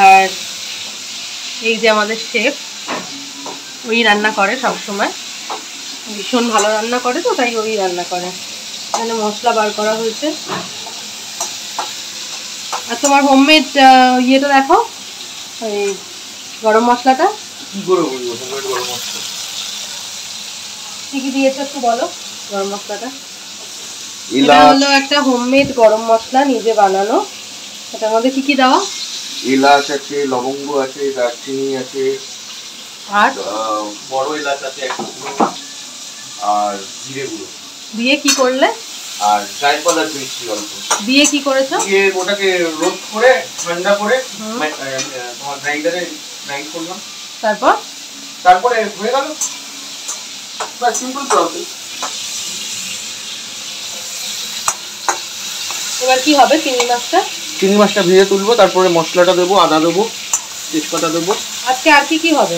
আর এই যে আমাদের শেফ, ওই রান্না করে সব সময়, ভীষণ ভালো রান্না করে, তো তাই ওই রান্না করে। এখানে মশলা বার করা হয়েছে। আর তোমার হোমমেড ইয়েটা দেখো, ওই গরম মশলাটা কি করে বলবো হোমমেড গরম মশলা কি কি দিয়েছো একটু বলো। গরম মশলাটা এটা হলো একটা হোমমেড গরম মশলা, নিজে বানানো। এটার মধ্যে কি কি দেওয়া? এলাচ আছে, লবঙ্গ আছে, দারচিনি আছে, আর বড় এলাচ আছে এক টুকরো, আর জিরে গুঁড়ো দিয়ে কি করলে? আর জায়ফল আর মিষ্টি অল্প দিয়ে কি করেছো? দিয়ে ওটাকে রোস্ট করে ঠান্ডা করে তোমার গ্রাইন্ডারে গ্রাইন্ড করলাম। তারপরে হয়ে গেল, বাস সিম্পল প্রসেস। এবার কি হবে? চিংড়ি মাছটা ভেজে তুলবো, তারপরে মশলাটা দেবো, আদা দেবো, তেজপাতা দেবো। আজকে আর কি কি হবে?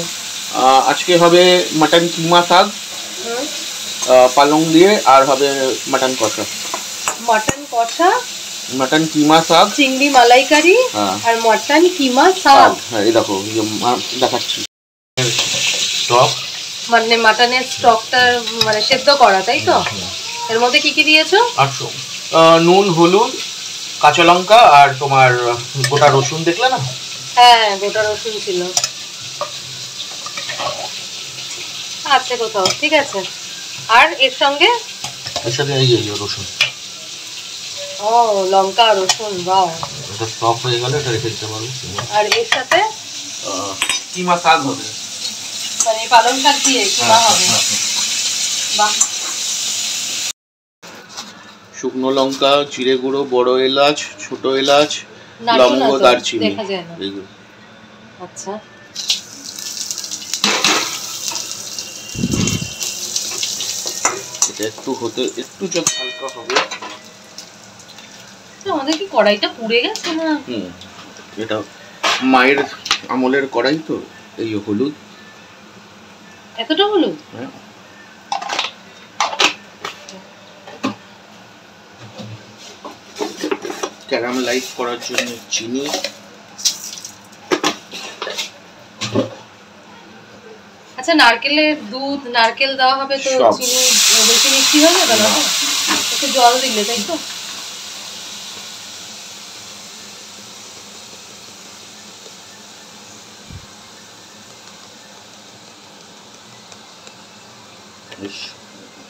আজকে হবে মাটন কিমা শাক পালং দিয়ে, আর হবে মাটন কষা। মাটন কিমা শাক, চিংড়ি মালাইকারি আর মাটন কিমা শাক। হ্যাঁ, এই দেখো দেখাচ্ছি। স্টক মানে মাটনের স্টকটা মানে সেদ্ধ করা, তাই তো? এর মধ্যে কি কি দিয়েছো? নুন, হলুদ, কাঁচা লঙ্কা আর তোমার গোটা রসুন, দেখলে না? হ্যাঁ, গোটা রসুন ছিল, আছে কোথাও, ঠিক আছে। আর এর সাথে এই রসুন, ও লঙ্কা রসুন, বাহ। এটা স্টক হয়ে গেল, এটা রেখে দিতে পারবো। আর এর সাথে কিমা শাক হবে, মানে পালং শাক দিয়ে কিমা হবে, বাহ। শুকনো লঙ্কা, জিরে গুঁড়ো, বড় এলাচ, ছোট এলাচ, লবঙ্গ, দারচিনি, দেখা যায় না। আচ্ছা, এটা একটু হতে একটু যত হালকা হবে। আমাদের কি কড়াইটা পুড়ে গেছে না? এটা মায়ের আমলের কড়াই তো। এই হলুদ, এতটা হলুদ? হ্যাঁ। ক্যারামেলাইজ করার জন্য চিনি, আচ্ছা, নারকেলের দুধ, নারকেল দেওয়া হবে তো চিনি বেশি মিষ্টি হয়ে যাবে না? একটু জল দিলে, তাই তো?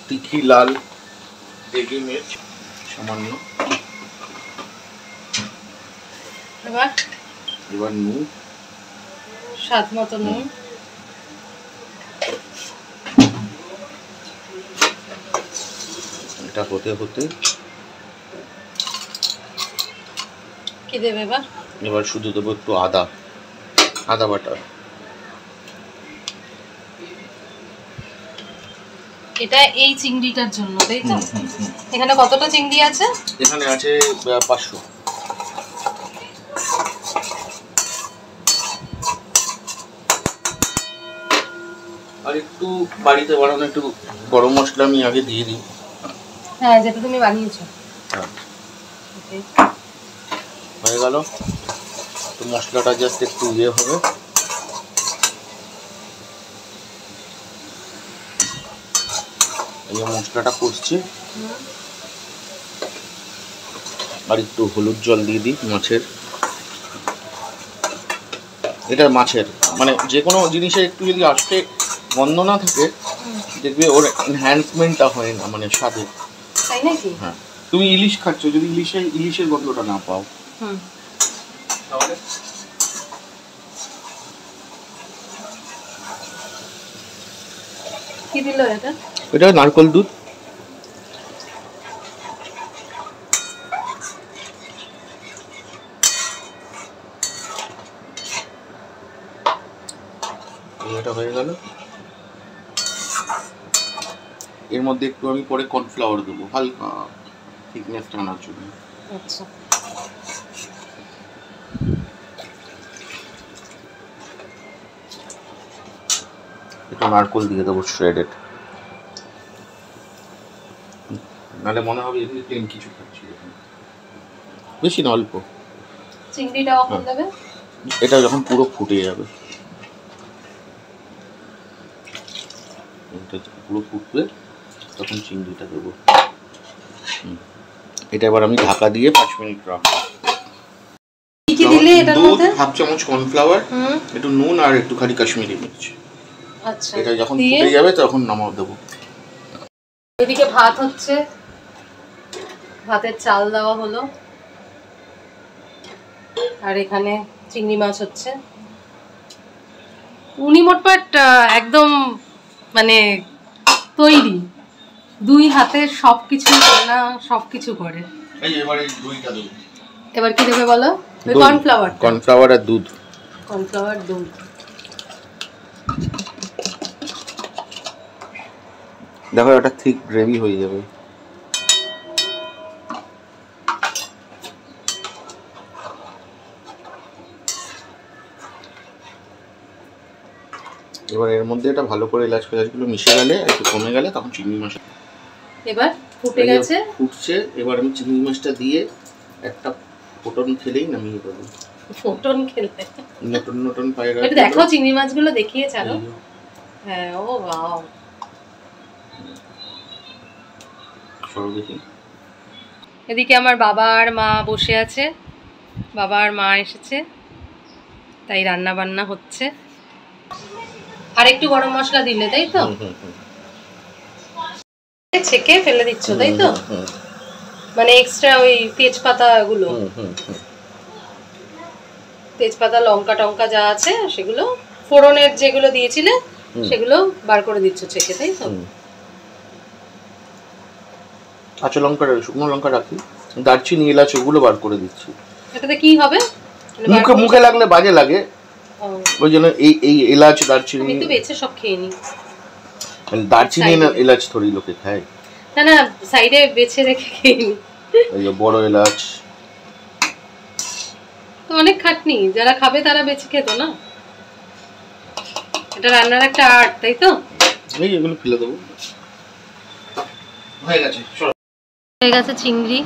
তিখি লাল দেগি মির্চ সামান্য, এবার নুন, স্বাদ মতো নুন। এটা হতে হতে কি দেবে এবার শুধু দেবো একটু আদা বাটা। এটা এই চিংড়িটার জন্য, তাই তো? এখানে কতটা চিংড়ি আছে? এখানে আছে 500। আর একটু বাড়িতে বানানো একটু গরম মশলা আমি আগে দিয়ে দিই। হ্যাঁ, যেটা তুমি বানিয়েছো। হ্যাঁ, হয়ে গেল। তো মশলাটা জাস্ট একটু ইয়ে হবে। এই মশলাটা কষছে, আর একটু হলুদ জল দিয়ে দিই মাছের। এটা মাছের মানে যে কোনো জিনিসের একটু যদি আস্তে গন্ধ না থাকে, দেখবে ওর এনহ্যান্সমেন্টটা হয় না, মানে স্বাদে। তাই নাকি? হ্যাঁ, তুমি ইলিশ খাচ্ছ, যদি ইলিশের গন্ধটা না পাও, তাহলে কি দিল এটা? এটা নারকেল দুধ। এটা হয়ে গেল। এর মধ্যে একটু আমি পরে কর্নফ্লাওয়ার দেবো হালকা থিকনেসটা আনার জন্য। আচ্ছা, একটু নারকেল দিয়ে দেবো শ্রেডেড, নাহলে মনে হবে এমনি প্লেন কিছু খাচ্ছি। বেশি না, অল্প। চিংড়িটা কখন দেবে? এটা যখন পুরো ফুটে যাবে, পুরো ফুটবে তখন চিংড়িটা দেবো। এটা এবার আমি ঢাকা দিয়ে 5 মিনিট রাখবো। কি কি দিলে এটার মধ্যে? হাফ চামচ কর্নফ্লাওয়ার, একটু নুন আর একটুখানি কাশ্মীরি মির্চ। আচ্ছা, এটা যখন ফুটে যাবে তখন নামাও দেবো। এদিকে ভাত হচ্ছে, ভাতের চাল দেওয়া হলো, আর এখানে চিংড়ি মাছ হচ্ছে। উনি মোটমাট একদম মানে তৈরি, 2 হাতে সবকিছু রান্না সবকিছু করে। এবার কি দেবে বলো? কর্নফ্লাওয়ার আর দুধ। কর্নফ্লাওয়ার, দুধ। দেখো এটা ঠিক গ্রেভি হয়ে যাবে। এবার এর মধ্যে এটা ভালো করে এলাচ ফেলাচগুলো মিশে গেলে, একটু কমে গেলে তখন চিংড়ি মাছ। এবার ফুটে গেছে, ফুটছে। এবার আমি চিংড়ি মাছটা দিয়ে একটা ফোটন খেলেই নামিয়ে দেবো। ফোটন খেলে নটন পায়রা। এটা দেখো চিংড়ি মাছগুলো দেখিয়ে ছাড়ো। হ্যাঁ, ও ওয়াও। সরো দেখি। এদিকে আমার বাবা আর মা বসে আছে, বাবা আর মা এসেছে, তাই রান্না বান্না হচ্ছে। আর একটু গরম মশলা দিলে, তাই তো? ছেঁকে ফেলে দিচ্ছ, তাই তো? মানে এক্সট্রা ওই তেজপাতা গুলো, তেজপাতা লঙ্কা টঙ্কা যা আছে সেগুলো, ফোড়নের যেগুলো দিয়েছিলে সেগুলো বার করে দিচ্ছ ছেঁকে, তাই তো? কাঁচা লঙ্কা, শুকনো লঙ্কা রাখি, দারচিনি এলাচ ওগুলো বার করে দিচ্ছি। এটাতে কি হবে? মুখে লাগলে বাজে লাগে, ওই জন্য এই এলাচ দারচিনি আমি তো বেছে সব খেয়ে নি। দারচিনি না এলাচ থোড়ি লোকে খায়। না না, সাইডে বেছে রেখে খেয়ে নি। এই বড় এলাচ তো অনেক খাটনি, যারা খাবে তারা বেছে খেত না। এটা রান্নার একটা আর্ট, তাই তো? এই এগুলো ফেলে দেবো। হয়ে গেছে, হয়ে গেছে চিংড়ি।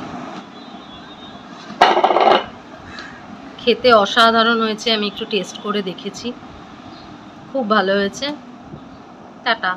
খেতে অসাধারণ হয়েছে, আমি একটু টেস্ট করে দেখেছি, খুব ভালো হয়েছে। টাটা।